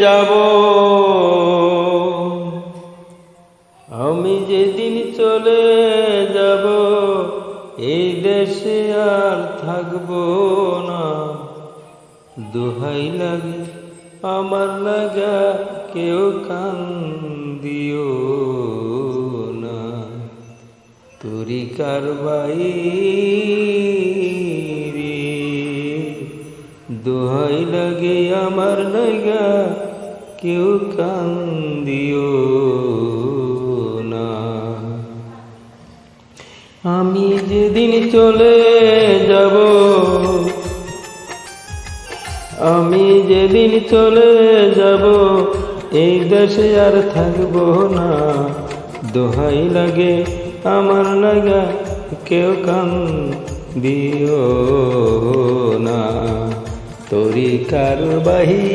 যাব আমি যেদিন চলে যাব এই দেশে আর থাকবো না। দোহাই লাগে আমার লাগা কেউ কান্দিও না। তুরি কারবাই দোহাই লাগে আমার লাগা কেউ কান্দিও না। আমি যেদিন চলে যাব আমি যেদিন চলে যাব এই দেশে আর থাকবো না। দোহাই লাগে আমার লাগা কেউ কান্দিও না। তরি কারবাই